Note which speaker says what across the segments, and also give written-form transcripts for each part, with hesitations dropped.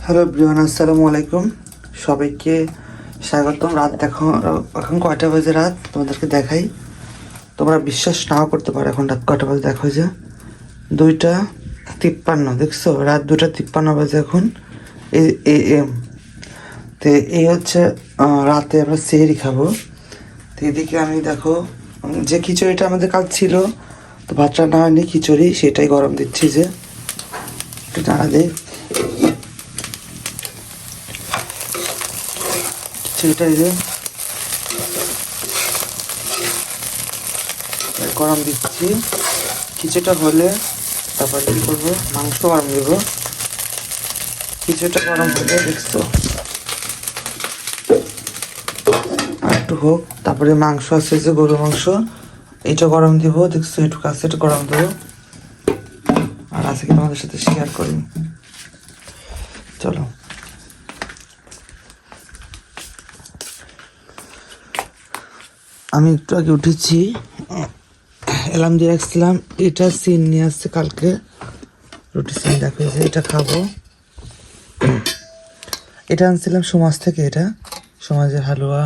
Speaker 1: Hello everyone, আসসালামু আলাইকুম। সবাইকে স্বাগতম। রাত দেখো, এখন কয়টা বাজে রাত তোমাদেরকে দেখাই। তোমরা বিশ্বাস নাও করতে পারো এখন রাত কয়টা বাজে। দেখো যে 2:53, দেখছো? রাত 2:53 বাজে এখন AM। তো এই হচ্ছে রাতে আমরা সেহরি খাবো। তো এদিকে আমি দেখো যে খিচুড়িটা আমাদের কাল ছিল, তো ভাত রান্না হয়নি, খিচুড়ি সেটাই গরম দিচ্ছি। যে একটু জানা দিই, সেটাই যে গরম দিচ্ছি। কিছুটা হলে তারপর কী করবো, মাংস গরম দেবো। কিছুটা গরম হলে দেখছো, আর একটু হোক, তারপরে মাংস আছে যে গরুর মাংস, এটা গরম দিব। দেখছো একটু কাছে এটা গরম দেবো। আর আজকে তোমাদের সাথে শেয়ার করি, চলো। আমি একটু আগে উঠেছি, এলাম দিয়ে রাখছিলাম। এটা সিন নিয়ে আসছে কালকে, রুটি সিন দেখো, এটা খাবো। এটা আনছিলাম সমাজ থেকে, এটা সমাজের হালুয়া।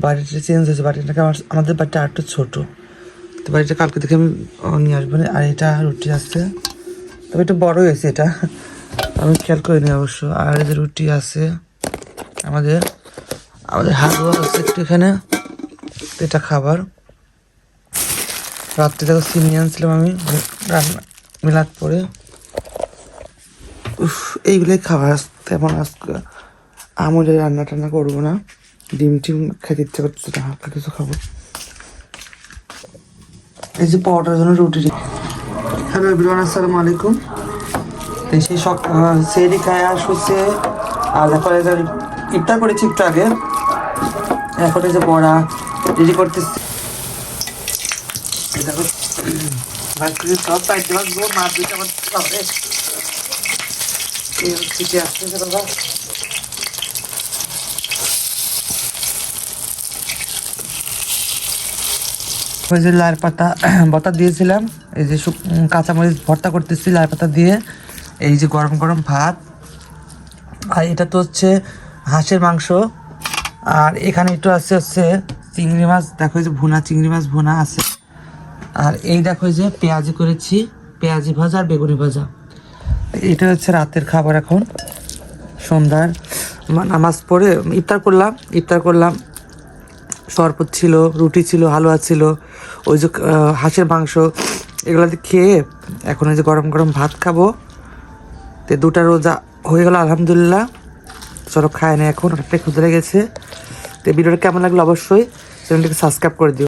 Speaker 1: বাড়িটা চেঞ্জ হয়েছে, বাড়িটাকে আমাদের বাড়িটা আর একটু ছোটো, তো বাড়িটা কালকে থেকে আমি নিয়ে আসবো। আর এটা রুটি আছে, তবে একটু বড় হয়েছে, এটা আমি খেয়াল করিনি অবশ্য। আর এই যে রুটি আছে, আমাদের হালুয়া আছে একটু এখানে, এটা খাবার। রাত্রে দেখো চিনি আনছিলাম আমি রান্না মিলাদ পরে। এইগুলোই খাবার তেমন আজকে আমলে রান্না টান্না করবো না। ডিম টিম খেতে ইচ্ছে করছে না, হালকা কিছু খাবো। এই যে পাওয়াটার জন্য রুটি। হ্যালো এভরিওয়ান, আসসালামু আলাইকুম। সেই সেরি খায় আর শুচ্ছে। আর তারপরে ইফতার করেছি একটু আগে। এখন এই যে বড়া রেডি করতেছি। দেখো সব পাইতে পারবো, মাছ দুইটা হবে। চিঠি আসতেছে বাবা। ওই যে লাল পাতা ভর্তা দিয়েছিলাম, এই যে কাঁচামরিচ ভর্তা করতেছি লাল পাতা দিয়ে। এই যে গরম গরম ভাত, আর এটা তো হচ্ছে হাঁসের মাংস। আর এখানে একটু হচ্ছে চিংড়ি মাছ, দেখো যে ভুনা, চিংড়ি মাছ ভুনা আছে। আর এই দেখো যে পেঁয়াজি করেছি, পেঁয়াজি ভাজা আর বেগুনি ভাজা। এটা হচ্ছে রাতের খাবার। এখন সন্ধ্যার নামাজ পড়ে ইফতার করলাম। শরবত ছিল, রুটি ছিল, হালুয়া ছিল, ওই যে হাঁসের মাংস, এগুলো খেয়ে এখন ওই যে গরম গরম ভাত খাবো। তো 2টা রোজা হয়ে গেল আলহামদুলিল্লাহ। চলো খায় না, এখন অনেকটাই ক্ষুধা লেগেছে। তো ভিডিওটা কেমন লাগলো অবশ্যই চ্যানেলটিকে সাবস্ক্রাইব করে দিও।